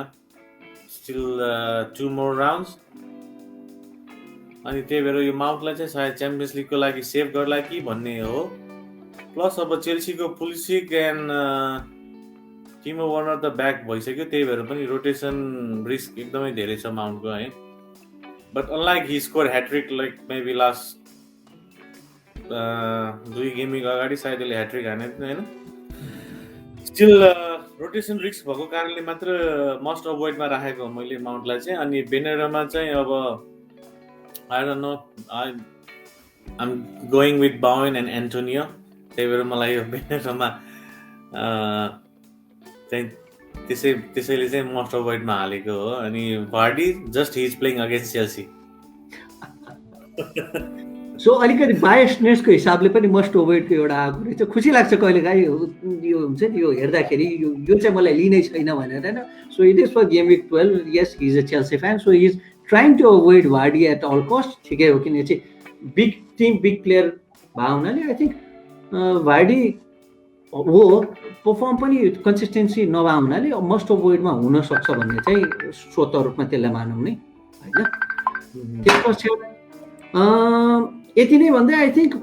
Still 2 more rounds. अनि त्यही भएर यो माउन्टलाई चाहिँ सायद च्याम्पियन्स लिगको लागि सेभ गर्ला कि भन्ने हो. प्लस अब चेल्सीको पुलिसिक एन्ड टिमो वर्नर त ब्याक भइसक्यो. त्यही भएर पनि रोटेसन रिस्क एकदमै धेरै छ माउन्टको है. But unlike he score hat-trick like maybe last 2 gaming अगाडि सायद यसले ह्याट्रिक हाने थियो होइन. स्टिल रोटेसन रिस्क भएको कारणले मात्र मस्ट अभोइडमा राखेको मैले माउन्टलाई चाहिँ. अनि बेनेरमा चाहिँ अब I don't no, I'm going with Bhawan and Antonio. त्यही भएर मलाई यो बेनेरमा चाहिँ त्यसैले चाहिँ मस्ट अभोइडमा हालेको हो. अनि Vardy just he is playing against Chelsea. So अलिकति बायसनेसको हिसाबले पनि मस्ट अभोइडको एउटा आएको रहेछ. खुसी लाग्छ कहिलेकाहीँ यो हुन्छ नि यो हेर्दाखेरि यो चाहिँ मलाई लिनै छैन भनेर होइन. So it is for game week 12. यस he is a Chelsea fan. So he is trying to avoid Vardy at all cost. ठिकै हो किन चाहिँ बिग टिम बिग प्लेयर भएको हुनाले आई थिङ्क वार्डी हो. पर्फर्म पनि कन्सिस्टेन्सी नभए हुनाले मस्ट अभोइडमा हुनसक्छ भन्ने चाहिँ स्वत रूपमा त्यसलाई मानौँ नै होइन. त्यस पश्चात यति नै भन्दै आई थिङ्क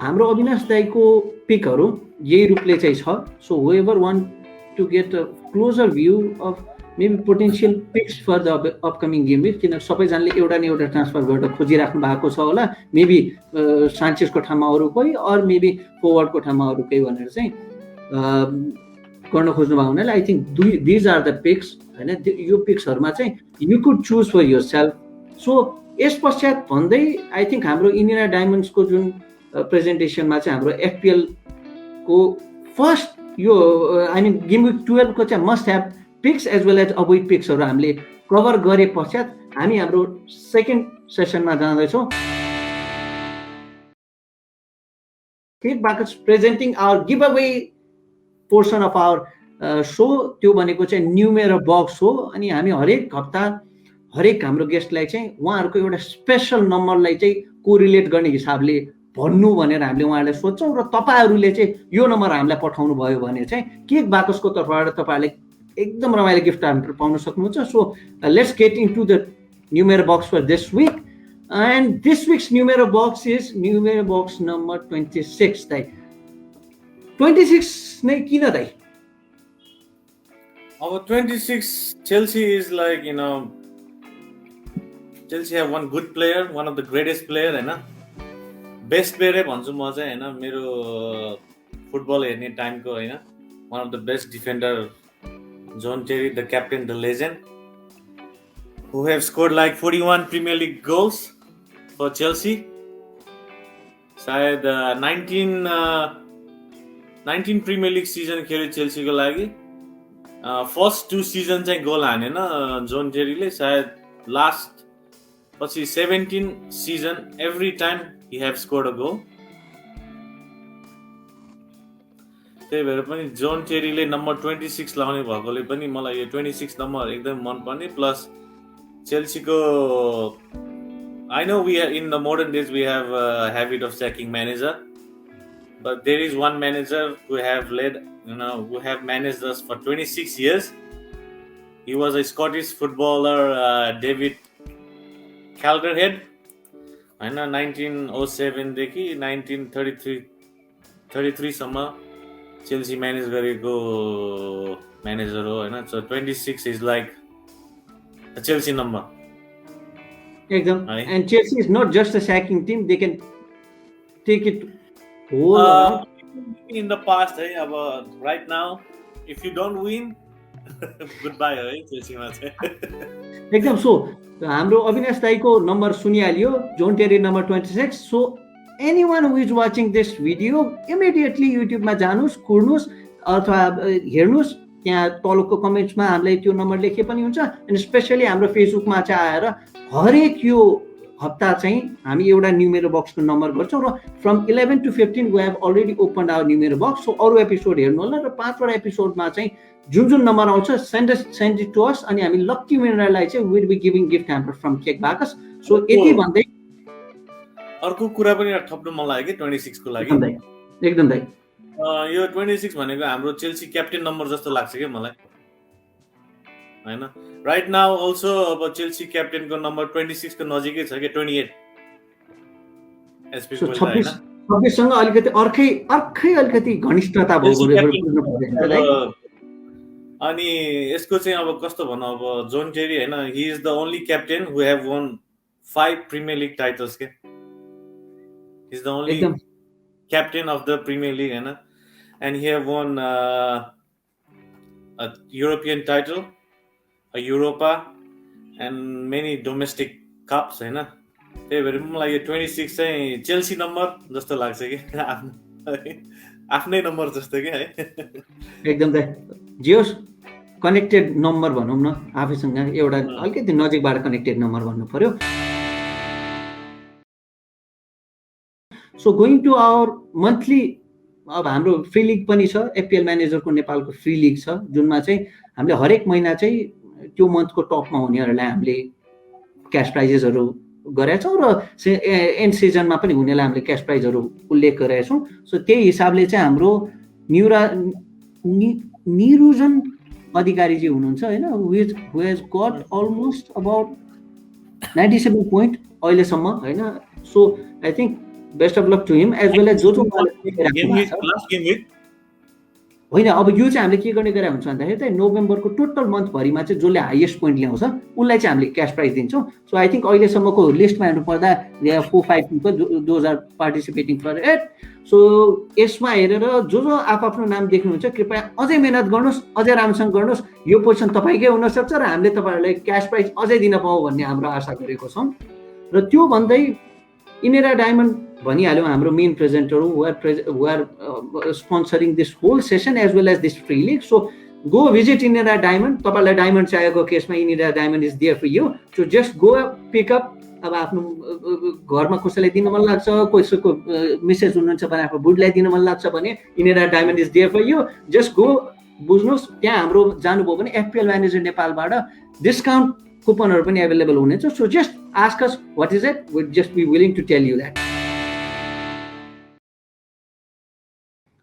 हाम्रो अविनाश दाईको पिकहरू यही रूपले चाहिँ छ. So whoever want to get a closer view of maybe potential picks for the upcoming game week. किन सबैजनाले एउटा न एउटा ट्रान्सफर गरेर खोजिराख्नु भएको छ होला. मेबी सान्चेजको ठाउँमा अरू कोही अर मेबी फोरवर्डको ठाउँमा अरू कोही भनेर चाहिँ गर्न खोज्नु भएको हुनाले I think these are the picks होइन. यो पिक्सहरूमा चाहिँ you could choose for yourself. So यस पश्चात भन्दै आई थिङ्क हाम्रो इन्डिया डायमन्ड्सको जुन प्रेजेन्टेसनमा चाहिँ हाम्रो एफपिएलको फर्स्ट यो आई मिन गेम विक 12 को चाहिँ must have picks as well as avoid पिक्सहरू हामीले कभर गरे पश्चात हामी हाम्रो सेकेन्ड सेसनमा जाँदैछौँ. Kick Buckets presenting our giveaway portion of our show. त्यो भनेको चाहिँ न्युमेरो बक्स हो. अनि हामी हरेक हप्ता हरेक हाम्रो गेस्टलाई चाहिँ उहाँहरूको एउटा स्पेसल नम्बरलाई चाहिँ कोरिलेट गर्ने हिसाबले भन्नु भनेर हामीले उहाँहरूलाई सोध्छौँ. र तपाईँहरूले चाहिँ यो नम्बर हामीलाई पठाउनु भयो भने चाहिँ किक बाकसको तर्फबाट तपाईँहरूले एकदम रमाइलो गिफ्ट हामी पाउन सक्नुहुन्छ. So let's get into the numero box for this week. And this week's numero box is numero box number 26. दाइ 26 नै किन दाइ? अब 26 Chelsea is like, you know, Chelsea have one good player, one of the greatest player हैन. Best player भन्छु म चाहिँ हैन. मेरो फुटबल हेर्ने टाइमको हैन one of the best defender John Terry, the captain, the legend, who have scored like 41 Premier League goals for Chelsea. सायद 19 Premier League season खेल्यो Chelsea को लागि. फर्स्ट 2 season चाहिँ गोल हानेन जोन टेरीले. सायद लास्ट पछि 17 season every time he have scored a goal. त्यही भएर पनि जोन टेरीले नम्बर 26 लाउने भएकोले पनि मलाई यो 26 नम्बर एकदम मन पर्ने. प्लस चेल्सीको I know we are in the modern days we have a habit of sacking manager, but there is one manager who have led, you know, who have managed us for 26 years. He was a Scottish footballer, David Calderhead. होइन 1907 देखि 1933 सम्म Chelsea manage गरेको manager हो होइन. So 26 is like Chelsea number एकदम. है. And Chelsea is not just a sacking team, they can take it whole around. In the past है. अब right now if you don't win good by है चेल्सीमा चाहिँ. एकदम. So हाम्रो अविनाश दाईको number सुनिहाल्यो, John टेरी number 26. So anyone who is watching this video immediately युट्युबमा जानुहोस्, कुर्नुहोस् अथवा हेर्नुहोस्. त्यहाँ तलको कमेन्ट्समा हामीलाई त्यो नम्बर लेखे पनि हुन्छ. एन्ड स्पेसली हाम्रो फेसबुकमा चाहिँ आएर हरेक यो हप्ता चाहिँ हामी एउटा न्युमेरो बक्सको नम्बर गर्छौँ र from 11 to 15 we have already open our numero box. So अरू एपिसोड हेर्नु होला र 5वटा एपिसोडमा चाहिँ जुन नम्बर आउँछ सेन्ड इट टु अस. अनि हामी लक्की विनरलाई चाहिँ will be giving gift hamper from cake बाकस. सो यति भन्दै अर्को कुरा पनि थप्नु मन लाग्यो कि 26 को लागि. एकदम दाइ यो 26 भनेको हाम्रो चेल्सी क्याप्टेन नम्बर जस्तो लाग्छ कि मलाई होइन. राइट नाउ अल्सो अब चेल्सी क्याप्टेनको नम्बर 26 को नजिकै छ कि 28 एसपी को होइन. 26सँग अलिकति अर्कै अलिकति घनिष्ठता भएको. अनि यसको चाहिँ अब कस्तो भनौँ, अब जोन टेरी होइन, he is the only captain who have won 5 premier league titles के. He is the only captain of the Premier League, and he have won a European title, a Europa, and many domestic cups, हैन. त्यही भएर मलाई यो 26 चाहिँ Chelsea number जस्तो लाग्छ कि आफ्नै नम्बर जस्तो के है. एकदम दाइ जियोस् कनेक्टेड नम्बर भनौँ न, आफैसँग एउटा अलिकति नजिकबाट कनेक्टेड नम्बर भन्नु पर्यो. So going to our monthly, अब हाम्रो फ्री लिग पनि छ, एफपिएल म्यानेजरको नेपालको फ्री लिग छ, जुनमा चाहिँ हामीले हरेक महिना चाहिँ त्यो मन्थको टपमा हुनेहरूलाई हामीले क्यास प्राइजेसहरू गरेका छौँ र एन्ड सिजनमा पनि हुनेलाई हामीले क्यास प्राइजहरू उल्लेख गरेका छौँ. सो त्यही हिसाबले चाहिँ हाम्रो निरुजन अधिकारीजी हुनुहुन्छ होइन, who has got almost about 97 point अहिलेसम्म होइन. So I think best of luck to him as well as जो होइन. अब यो चाहिँ हामीले के गर्ने गरेर हुन्छ भन्दाखेरि चाहिँ नोभेम्बरको टोटल मन्थभरिमा चाहिँ जसले हाइएस्ट पोइन्ट ल्याउँछ उसलाई चाहिँ हामीले क्यास प्राइज दिन्छौँ. सो आई थिङ्क अहिलेसम्मको लिस्टमा हेर्नुपर्दा 4-5 people those are participating for it. So यसमा हेरेर जो आफ्नो नाम देख्नुहुन्छ कृपया अझै मेहनत गर्नुहोस्, अझै राम्रोसँग गर्नुहोस्. यो पोजिसन तपाईँकै हुनसक्छ र हामीले तपाईँहरूलाई क्यास प्राइज अझै दिन पाऊँ भन्ने हाम्रो आशा गरेको छौँ. र त्यो भन्दै इनेरा डायमन्ड भनिहाल्यौँ हाम्रो मेन प्रेजेन्टहरू who are sponsoring this whole season as well as this free league. So go visit Inera Diamond. तपाईँलाई डायमन्ड चाहिएको केसमा Inera Diamond is there for you. So just go pick up. अब आफ्नो घरमा कसैलाई दिन मन लाग्छ, कसैको मिसेज हुनुहुन्छ भने आफ्नो बुढीलाई दिन मन लाग्छ भने Inera Diamond is there for you. Just go. बुझ्नुहोस् त्यहाँ हाम्रो जानुभयो भने एफपिएल म्यानेजर नेपालबाट डिस्काउन्ट कुपनहरू पनि एभाइलेबल हुनेछ. So just ask us what is it, we just be willing to tell you that.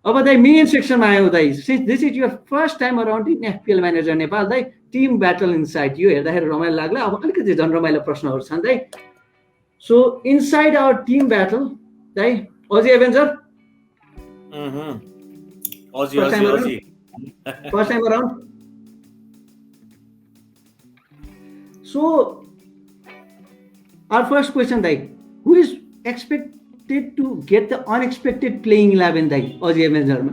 अब दाइ मेन सेक्सनमा आयो दाइ. Since this is your first time around in FPL manager Nepal दाइ, टिम ब्याटल इनसाइड. यो हेर्दाखेरि रमाइलो लाग्ला. अब अलिकति झन् रमाइलो प्रश्नहरू छन् दाइ. So inside our team battle दाइ, अजी Avenger first time around. So, our first question, Dai, who is expected to get the unexpected playing 11 Dai, Aussie Avenger ma?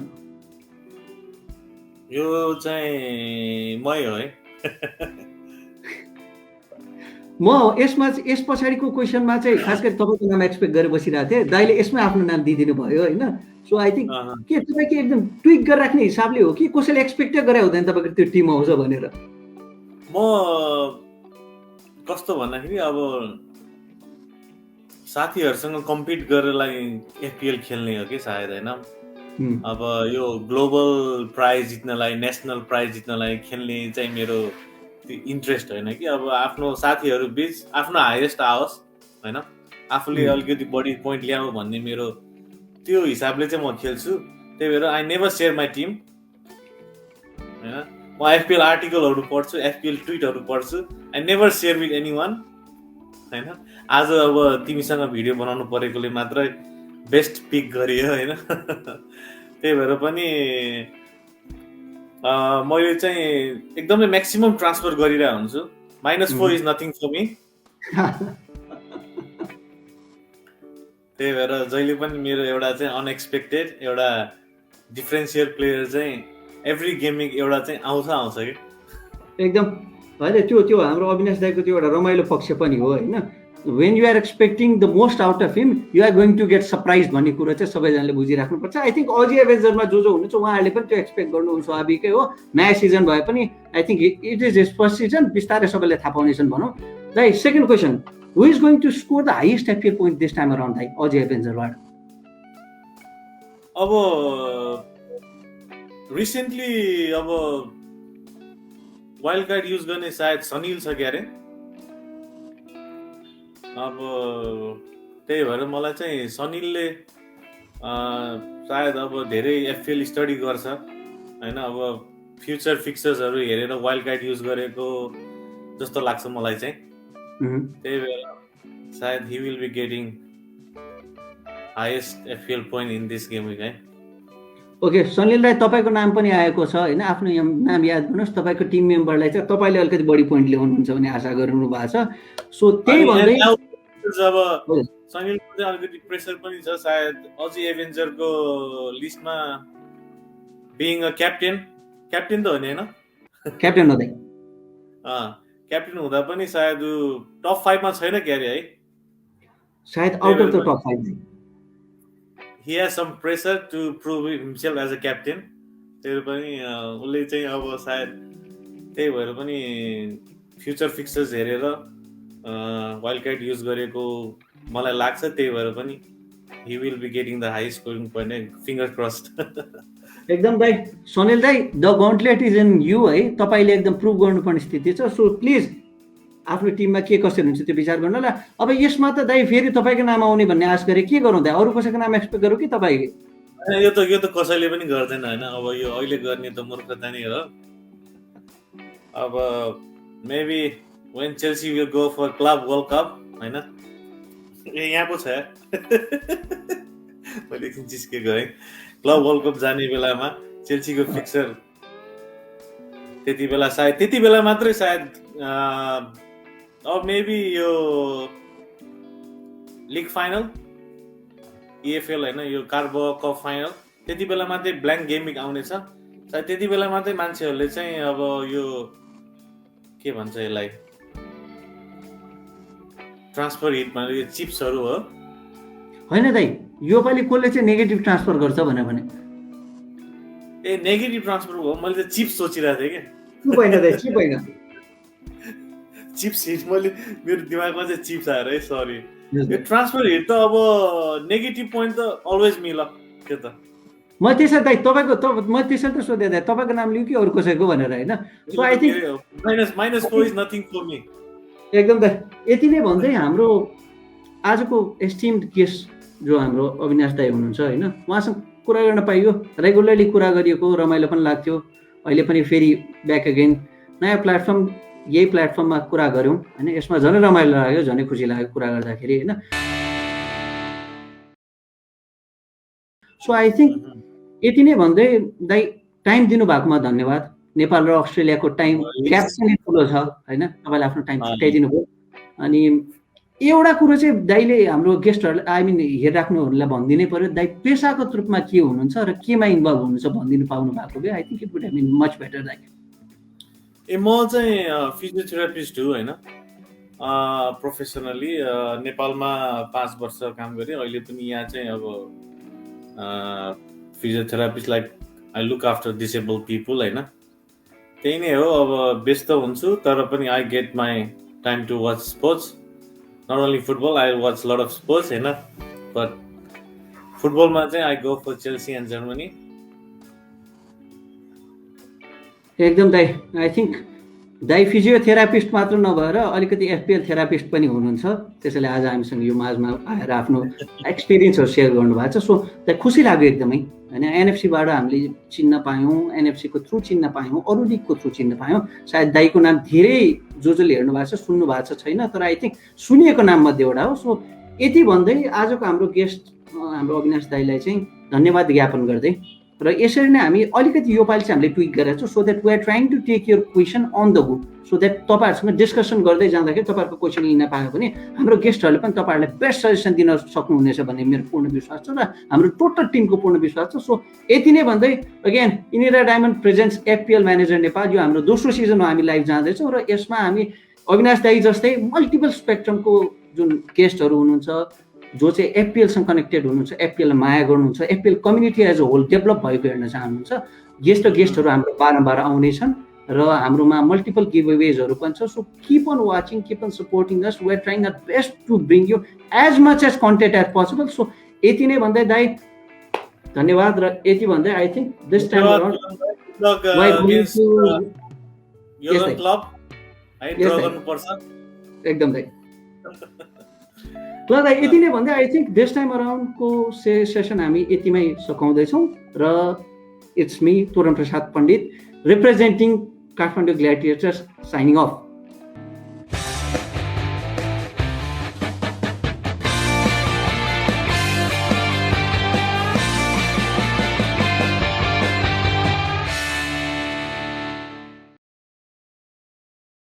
यो चाहिँ मै हो है. म यस पछाडिको क्वेसनमा चाहिँ खास गरी तपाईँको नाम एक्सपेक्ट गरेर बसिरहेको थिएँ. दाइले यसमै आफ्नो नाम दिइदिनु भयो होइन. सो आई थिङ्क के तपाईँको एकदम ट्विक गरेर राख्ने हिसाबले हो कि कसैले एक्सपेक्टै गरे हुँदैन तपाईँको त्यो टिम आउँछ भनेर? म कस्तो भन्दाखेरि अब साथीहरूसँग कम्पिट गरेरलाई एफपिएल खेल्ने हो कि सायद होइन. अब यो ग्लोबल प्राइज जित्नलाई, नेसनल प्राइज जित्नलाई खेल्ने चाहिँ मेरो इन्ट्रेस्ट होइन कि. अब आफ्नो साथीहरू बिच आफ्नो हाइएस्ट आओस् होइन, आफूले अलिकति बढी पोइन्ट ल्याऊ भन्ने मेरो त्यो हिसाबले चाहिँ म खेल्छु. त्यही भएर I never share my team होइन. म एफपिएल आर्टिकलहरू पढ्छु, एफपिएल ट्विटहरू पढ्छु. I never share with anyone. होइन आज अब तिमीसँग भिडियो बनाउनु परेकोले मात्रै बेस्ट पिक गरियो होइन त्यही भएर पनि मैले चाहिँ एकदमै म्याक्सिमम ट्रान्सफर गरिरहेको हुन्छु -4 इज नथिङ फर मी त्यही भएर जहिले पनि मेरो एउटा चाहिँ अनएक्सपेक्टेड एउटा डिफरेन्सियल प्लेयर चाहिँ एभ्री गेमिङ एउटा चाहिँ आउँछ कि एकदम होइन त्यो हाम्रो अविनाश दाईको त्यो एउटा रमाइलो पक्ष पनि हो होइन when you are expecting the most out of him you are going to get surprise भन्ने कुरो चाहिँ सबैजनाले बुझिराख्नुपर्छ आई थिङ्क अझै एभेन्जरमा जो हुनुहुन्छ उहाँहरूले पनि त्यो एक्सपेक्ट गर्नु स्वाभाविकै हो नयाँ सिजन भए पनि I think it is his first season बिस्तारै सबैले थाहा पाउनेछन् भनौँ दाइ second question who is going to score the highest FPL point this time around दाइ अझै एभेन्जरबाट अब रिसेन्टली अब वाइल्ड कार्ड युज गर्ने सायद सनिल छ क्यारे अब त्यही भएर मलाई चाहिँ सनिलले सायद अब धेरै एफपिएल स्टडी गर्छ होइन अब फ्युचर फिक्चर्सहरू हेरेर वाइल्ड कार्ड युज गरेको जस्तो लाग्छ मलाई चाहिँ त्यही भएर सायद he will be getting highest FPL point in this game है ओके सनिल राई तपाईँको नाम पनि आएको छ होइन आफ्नो नाम याद गर्नुहोस् तपाईँको टिम मेम्बरलाई चाहिँ तपाईँले अलिकति बढी पोइन्ट ल्याउनुहुन्छ भन्ने आशा गर्नु भएको छ सो त्यही भन्दै अब सनिलको चाहिँ अलिकति प्रेसर पनि छ सायद अझै एभेन्जरको लिस्टमा बिइङ अ क्याप्टेन त हो नि होइन क्याप्टेन हो दाइ क्याप्टेन हुँदा पनि सायद टप 5 मा छैन क्यारे है सायद out of the top 5 he has some pressure to prove himself as a captain त्यही पनि उसले चाहिँ अब सायद त्यही भएर पनि फ्युचर फिक्चर्स हेरेर वाइल्ड कार्ड युज गरेको मलाई लाग्छ त्यही भएर पनि he will be getting the highest scoring point finger crossed एकदम दाइ सनिल दाइ द गन्टलेट इज इन यु है तपाईँले एकदम प्रुभ गर्नुपर्ने स्थिति छ सो प्लिज आफ्नो टिममा के कसरी हुन्छ त्यो विचार गर्नु ल अब यसमा त दाइ फेरि तपाईँको नाम आउने भन्ने आश गरे के गरौँ दाइ अरू कसैको नाम एक्सपेक्ट गरौँ कि तपाईँ यो त कसैले पनि गर्दैन होइन अब यो अहिले गर्ने त मूर्खता नै हो अब maybe when Chelsea will go for Club World Cup हैन यहाँ पो छ मैले एकछिन जिस्केको है क्लब वर्ल्ड कप जाने बेलामा चेल्सीको फिक्चर त्यति बेला मात्रै सायद अब मेबी यो लिग फाइनल EFL हैन यो कार्बो कप फाइनल त्यति बेला मात्रै ब्ल्याङ्क गेमिङ आउने छ सायद त्यति बेला मात्रै मान्छेहरूले चाहिँ अब यो के भन्छ यसलाई ट्रान्सफर हिटमा यो चिप्सहरू हो हैन दाइ यो पालि कसले चाहिँ नेगेटिभ ट्रान्सफर गर्छ भने ए नेगेटिभ ट्रान्सफर हो मैले त चिप्स सोचिरहेको थिएँ के होइन दाइ के होइन चिप्स हिट मैले मेरो दिमागमा चाहिँ चिप्स आएर है सरी यो ट्रान्सफर हिट त अब नेगेटिभ पोइन्ट त अलवेज मिल के त म त्यसै दाइ तपाईको म त्यसै त सोधे दाइ तपाईको नाम लिऊ कि अरू कसैको भनेर हैन so I think -4 is nothing for me एकदम दाइ यति नै भन्दै हाम्रो आजको एस्टिम्ड गेस्ट जो हाम्रो अविनाश दाइ हुनुहुन्छ हैन उहाँसँग कुरा गर्न पाइयो रेगुलरली कुरा गरिएको रमाइलो पनि लाग्थ्यो अहिले पनि फेरि ब्याक अगेन नयाँ प्लेटफर्म यही प्लेटफर्ममा कुरा गऱ्यौँ हैन यसमा झनै रमाइलो लाग्यो झनै खुसी लाग्यो कुरा गर्दाखेरि हैन सो आई थिंक यति नै भन्दै दाइ टाइम दिनु भएकोमा धन्यवाद नेपाल र अस्ट्रेलियाको टाइम ग्याप पनि ठुलो छ हैन तपाईले आफ्नो टाइम छुट्याइदिनु भयो अनि एउटा कुरो चाहिँ दाइले हाम्रो गेस्टहरुलाई आई मिन हेरिराख्नुहरुलाई भनिदिनै पर्यो दाइ पेशागत रूपमा के हुनुहुन्छ र केमा इन्भल्भ हुनुहुन्छ भनिदिनु पाउनु भएको भए I think it would have been much better दाइ म चाहिँ फिजियोथेरापिस्ट हो हैन प्रोफेसनली नेपालमा 5 वर्ष काम गरे अहिले पनि यहाँ चाहिँ अब physiotherapist like I look after disable people हैन त्यही नै हो अब व्यस्त हुन्छु तर पनि I get my time to watch sports not only football I watch lot of sports हैन बट फुटबलमा चाहिँ I go for Chelsea and Germany एकदम दाइ आई थिंक दाइ फिजियोथेरापिस्ट मात्र नभएर अलिकति एफपिएल थेरापिस्ट पनि हुनुहुन्छ त्यसैले आज हामीसँग यो माझमा आएर आफ्नो एक्सपिरियन्सहरु शेयर गर्नुभएको छ सो दाइ खुसी लाग्यो एकदमै हैन एनएफसीबाट हामीले चिन्न पायौं एनएफसी को थ्रु चिन्न पायौं अरु लिगको थ्रु चिन्न पायौं सायद दाइको नाम धेरै जसले हेर्नु भएको छ सुन्नु भएको छ छैन, तर आई थिङ्क सुनिएको नाम मध्ये एउटा हो। सो यति भन्दै आजको हाम्रो गेस्ट हाम्रो अविनाश दाईलाई चाहिँ धन्यवाद ज्ञापन गर्दै र यसरी नै हामी अलिकति यो पालि चाहिँ हामीले ट्विक गरेका छौँ, so that we are trying to take your question on the go, so that तपाईँहरूसँग डिस्कसन गर्दै जाँदाखेरि तपाईँहरूको क्वेसन लिन पायो भने हाम्रो गेस्टहरूले पनि तपाईँहरूलाई बेस्ट सजेसन दिन सक्नुहुनेछ भन्ने मेरो पूर्ण विश्वास छ र हाम्रो टोटल टिमको पूर्ण विश्वास छ। सो यति नै भन्दै again Inera Diamond presents FPL manager Nepal, यो हाम्रो दोस्रो सिजनमा हामी लाइभ जाँदैछौँ र यसमा हामी अविनाश दाई जस्तै मल्टिपल स्पेक्ट्रमको जुन गेस्टहरू हुनुहुन्छ जो चाहिँ एफपिएलसँग कनेक्टेड हुनुहुन्छ, एफपिएललाई माया गर्नुहुन्छ, FPL community as a whole develop भएको हेर्न चाहनुहुन्छ, यस्तो गेस्टहरू हाम्रो बारम्बार आउनेछन् र हाम्रोमा मल्टिपल गिभअवेजहरू पनि छ। So keep on watching, keep on supporting us, we are trying our best to bring you as much as content as possible. So यति नै भन्दै दाई धन्यवाद र यति भन्दै I think this time around एकदम दाई ल दाइ यति नै भन्दै आई थिङ्क दिस टाइम अराउन्डको सेसन हामी यतिमै सघाउँदैछौँ र it's me Toran Prasad Pandit representing Kathmandu Gladiators signing of.